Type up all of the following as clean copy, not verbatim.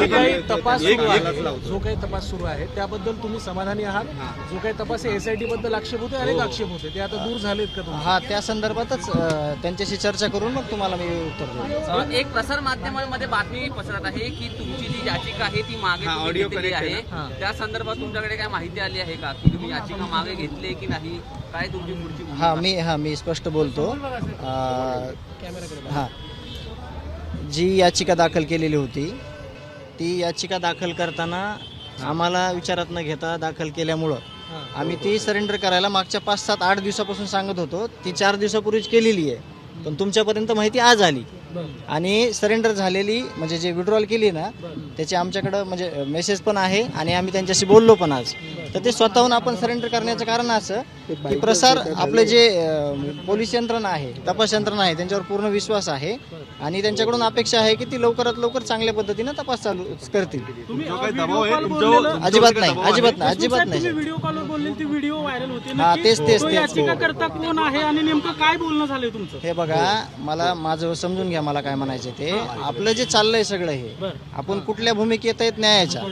जो काही तपास सुरू आहे त्याबद्दल तुम्ही समाधानी आहात? जो काही तपास SIT बद्दल आक्षेप होते, अनेक आक्षेप होते, ते आता दूर झालेत का तुम्ही? हा, त्या संदर्भातच त्यांच्याशी चर्चा करून मग तुम्हाला मी उत्तर देईन. एक प्रसार माध्यमांमध्ये बातमी पसरत आहे की तुमची जी याचिका आहे ती मागे घेतलेली आहे. त्या संदर्भात तुमच्याकडे काय माहिती आली आहे का की तुम्ही याचिका मागे घेतली की नाही? काय तुमची पुढची भूमिका? मी स्पष्ट बोलतो. हां, जी याचिका दाखल केलेली होती ती याचिका दाखल करताना आम्हाला विचारात न घेता दाखल केल्यामुळं आम्ही ती सरेंडर करायला मागच्या 5, 7, 8 दिवसापासून सांगत होतो. ती 4 दिवसापूर्वीच केलेली आहे, पण तुमच्यापर्यंत माहिती आज आली. आणि सरेंडर झालेली म्हणजे जे विड्रॉल केली ना त्याचे आमच्याकडं म्हणजे मेसेज पण आहे आणि आम्ही त्यांच्याशी बोललो पण आज. तर ते स्वतःहून आपण सरेंडर करण्याचं कारण असं की प्रसार आपले जे पोलीस यंत्रणा आहे, तपास यंत्रणा आहे, त्यांच्यावर पूर्ण विश्वास आहे आणि त्यांच्याकडून अपेक्षा आहे की ती लवकरात लवकर चांगल्या पद्धतीने तपास चालू करतील. अजिबात नाही. व्हिडिओ कॉलवर बोलले, ती व्हिडिओ व्हायरल होते. हा, तेच याचिका करता कोण आहे आणि नेमकं काय बोलणं झालंय तुमचं? हे बघा, मला माझं समजून घ्या, मला काय म्हणायचं ते. आपलं जे चाललंय सगळं हे आपण कुठल्या भूमिकेत आहेत न्यायाच्या,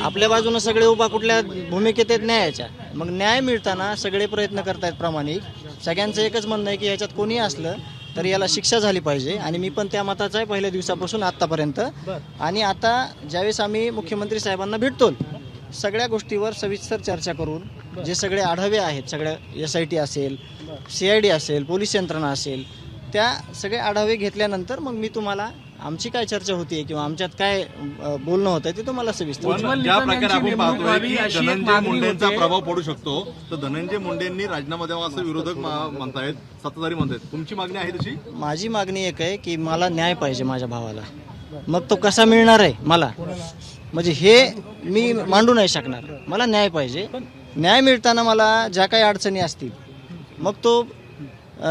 आपल्या बाजूनं सगळे उभा कुठल्या भूमिकेत आहेत न्यायाच्या. मग न्याय मिळताना सगळे प्रयत्न करतायत प्रामाणिक. सगळ्यांचं एकच म्हणणं आहे की ह्याच्यात कोणी असलं तर याला शिक्षा झाली पाहिजे आणि मी पण त्या मताचा आहे पहिल्या दिवसापासून आत्तापर्यंत. आणि आता ज्यावेळेस आम्ही मुख्यमंत्री साहेबांना भेटतो सगळ्या गोष्टीवर सविस्तर चर्चा करून जे सगळे आढावे आहेत, सगळ्या SIT असेल, CID असेल, पोलीस यंत्रणा असेल, त्या सगळे आढावे घेतल्यानंतर मग मी तुम्हाला आमची काय चर्चा होती किंवा आमच्यात काय बोलणं होतं ते तुम्हाला सविस्तर. ज्या प्रकारे आपण पाहतोय की धनंजय मुंडेंचा प्रभाव पडू शकतो, तर धनंजय मुंडेंनी राजीनामा द्यावा असं विरोधक म्हणतायत, सत्ताधारी म्हणतायत. तुमची मागणी आहे तशी? माझी मागणी एक आहे की मला न्याय पाहिजे माझ्या भावाला. मग तो कसा मिळणार आहे मला, म्हणजे हे मी मांडू नाही शकणार. मला न्याय पाहिजे. न्याय मिळताना मला ज्या काही अडचणी असतील मग तो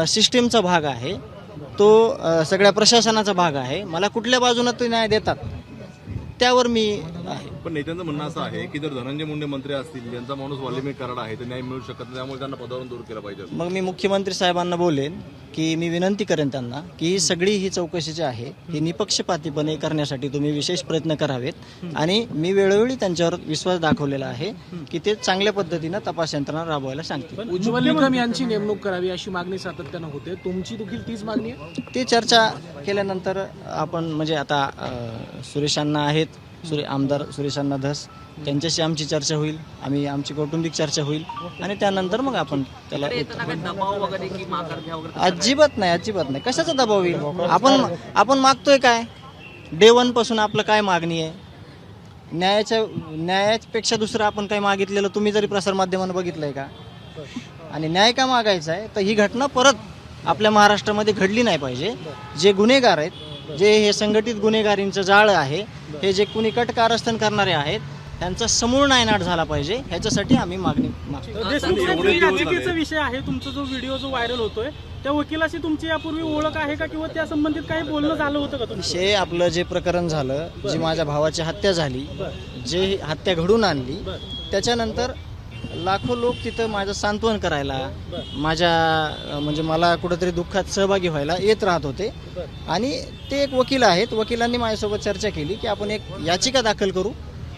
सिस्टीमचा भाग आहे, तो सगळ्या प्रशासनाचा भाग आहे. मला कुठल्या बाजूने ते न्याय देतात त्यावर मी आहे. पण नेत्यांचं म्हणणं असं आहे की जर धनंजय मुंडे मंत्री असतील, ज्यांचा माणूस वाल्मिक कराड आहे, तर न्याय मिळू शकत नाही, त्यामुळे त्यांना पदावरून दूर केलं पाहिजे. मग मी मुख्यमंत्री साहेबांना बोलेन की मी विनंती करेन त्यांना की सगळी ही चौकशी जी आहे ही निपक्षपातीपणे करण्यासाठी तुम्ही विशेष प्रयत्न करावेत. आणि मी वेळोवेळी त्यांच्यावर विश्वास दाखवलेला आहे की ते चांगल्या पद्धतीनं तपास यंत्रणा राबवायला सांगतील. उज्ज्वल निकम यांची नेमणूक करावी अशी मागणी सातत्यानं होते. तुमची देखील तीच मागणी आहे? ती चर्चा केल्यानंतर आपण म्हणजे आता सुरेशांना आहेत, आमदार सुरेशांना धस, त्यांच्याशी आमची चर्चा होईल, आमची कौटुंबिक चर्चा होईल आणि त्यानंतर मग आपण त्याला. अजिबात नाही. कशाचा दबाव येईल? आपण मागतोय काय? डे 1 पासून आपलं काय मागणी आहे? न्यायापेक्षा दुसरं आपण काय मागितलेलं तुम्ही जरी प्रसारमाध्यमांना बघितलंय का? आणि न्याय का मागायचा आहे तर ही घटना परत आपल्या महाराष्ट्रामध्ये घडली नाही पाहिजे. जे गुन्हेगार आहेत, जे हे संघटित गुन्हेगारींचं जाळं आहे, हे जे कुणी कट कारस्थान करणारे आहेत, त्यांचा समूळ नायनाट झाला पाहिजे. ह्याच्यासाठी आम्ही मागणी मागतो. याचिकेचा विषय आहे तुमचा जो व्हिडिओ जो व्हायरल होतोय, त्या वकिलाशी तुमची यापूर्वी ओळख आहे का किंवा त्या संबंधित काही बोलणं झालं होतं का? विषय आपलं जे प्रकरण झालं, जी माझ्या भावाची हत्या झाली, जे हत्या घडून आणली, त्याच्यानंतर लाखो लोक तिथं माझं सांत्वन करायला, माझ्या म्हणजे मला कुठंतरी दुःखात सहभागी व्हायला येत राहत होते. आणि ते एक वकील आहेत, वकिलांनी माझ्यासोबत चर्चा केली की आपण एक याचिका दाखल करू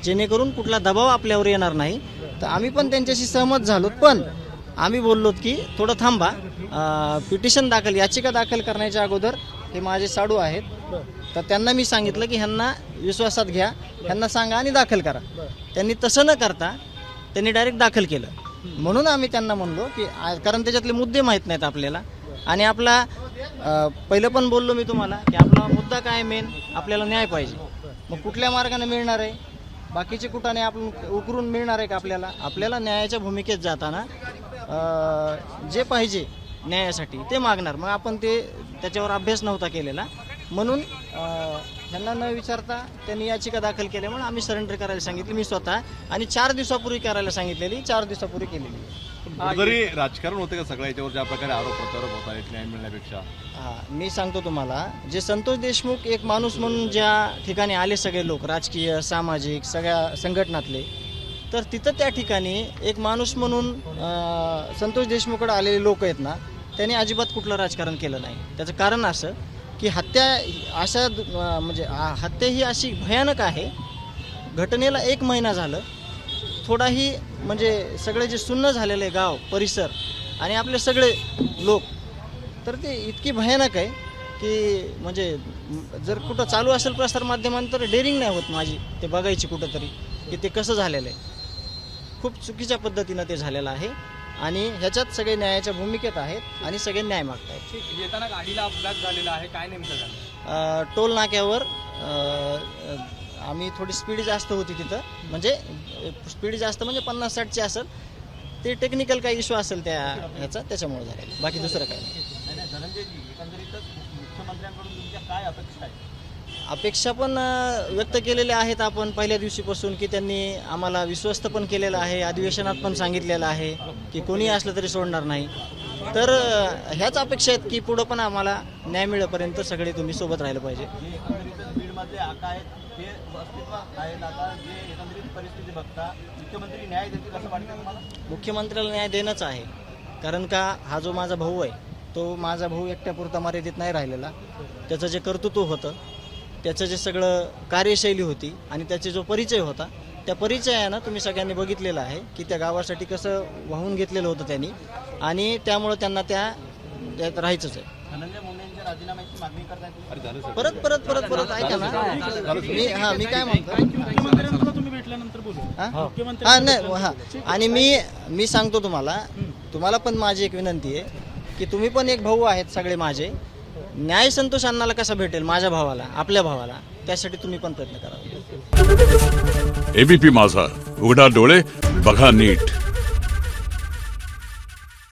जेणेकरून कुठला दबाव आपल्यावर येणार नाही. तर आम्ही पण त्यांच्याशी सहमत झालो. पण आम्ही बोललो की थोडं थांबा, पिटिशन याचिका दाखल करण्याच्या अगोदर हे माझे साडू आहेत, तर त्यांना मी सांगितलं की ह्यांना विश्वासात घ्या, ह्यांना सांगा आणि दाखल करा. त्यांनी तसं न करता त्यांनी डायरेक्ट दाखल केलं. म्हणून आम्ही त्यांना म्हणलो की कारण त्याच्यातले मुद्दे माहीत नाहीत आपल्याला. आणि आपला पहिलं पण बोललो मी तुम्हाला की आपला मुद्दा काय मेन, आपल्याला न्याय पाहिजे. मग कुठल्या मार्गाने मिळणार आहे? बाकीचे कुठाने आपण उकरून मिळणार आहे का आपल्याला न्यायाच्या भूमिकेत जाताना जे पाहिजे न्यायासाठी ते मागणार. मग आपण त्याच्यावर अभ्यास नव्हता केलेला, म्हणून त्यांना न विचारता त्यांनी याचिका दाखल केल्यामुळे आम्ही सरेंडर करायला सांगितली, मी स्वतः. आणि 4 दिवसापूर्वी करायला सांगितलेली, 4 दिवसापूर्वी केलेली. जरी राजकारण होते का सगळं याच्यावर, ज्या प्रकारे आरोप प्रत्यारोप होत आहेत न्याय मिळण्यापेक्षा? मी सांगतो तुम्हाला, जे संतोष देशमुख एक माणूस म्हणून ज्या ठिकाणी आले सगळे लोक, राजकीय, सामाजिक, सगळ्या संघटनातले, तर तिथं त्या ठिकाणी एक माणूस म्हणून संतोष देशमुखकडे आलेले लोक आहेत ना, त्यांनी अजिबात कुठलं राजकारण केलं नाही. त्याचं कारण असं की हत्या ही अशी भयानक आहे घटनेला 1 महिना झालं, थोडाही म्हणजे सगळे जे सुन्न झालेले गाव परिसर आणि आपले सगळे लोक, तर ते इतकी भयानक आहे की म्हणजे जर कुठं चालू असेल प्रसारमाध्यमांतर डेअरिंग नाही होत माझी ते बघायची कुठंतरी की ते कसं झालेलं आहे. खूप चुकीच्या पद्धतीनं ते झालेलं आहे आणि ह्याच्यात सगळे न्यायाच्या भूमिकेत आहेत आणि सगळे न्याय मागत आहेत. येताना गाडीला अपघात झालेला आहे, काय नेमकं झालं? टोल नाक्यावर आम्ही थोडी स्पीड जास्त होती तिथं, म्हणजे स्पीड जास्त म्हणजे 50-60ची असेल, ते टेक्निकल काही इश्यू असेल त्या ह्याचा, त्याच्यामुळे झालेलं, बाकी दुसरं काही नाही. मुख्यमंत्र्यांकडून तुमच्या काय अपेक्षा आहे? अपेक्षा पण व्यक्त केलेल्या आहेत आपण पहिल्या दिवशीपासून, की त्यांनी आम्हाला विश्वस्त पण केलेलं आहे, अधिवेशनात पण सांगितलेलं आहे की कोणी असलं तरी सोडणार नाही. तर ह्याच अपेक्षा आहेत की पुढं पण आम्हाला न्याय मिळेपर्यंत सगळे तुम्ही सोबत राहिलं पाहिजे. बीडमधले आका आहेत ते अस्तित्वात आहेत, आता जे एकंदरीत परिस्थिती बघता मुख्यमंत्री न्याय देतील असं वाटतं तुम्हाला? मुख्यमंत्र्याला न्याय देणंच आहे, कारण का हा जो माझा भाऊ आहे तो माझा भाऊ एकट्यापुरता मर्यादित नाही राहिलेला. त्याचं जे कर्तृत्व होतं, त्याचं जे सगळं कार्यशैली होती आणि त्याचा जो परिचय होता, त्या परिचयानं तुम्ही सगळ्यांनी बघितलेलं आहे की त्या गावासाठी कसं वाहून घेतलेलं होतं त्यांनी, आणि त्यामुळं त्यांना त्यात राहायचंच आहे. धनंजय मुंडेंच्या राजीनाम्याची मागणी करताय? परत ऐका ना, मी काय म्हणतो, मुख्यमंत्र्यांना तुम्ही भेटल्यानंतर बोलू. हा नाही आणि मी सांगतो तुम्हाला पण माझी एक विनंती आहे की तुम्ही पण एक भाऊ आहेत सगळे माझे, न्याय संतोष अण्णाला कसा भेटेल माझ्या भावाला, आपल्या भावाला, त्यासाठी तुम्ही पण प्रयत्न करा. एबीपी माझा, उघडा डोळे बघा नीट.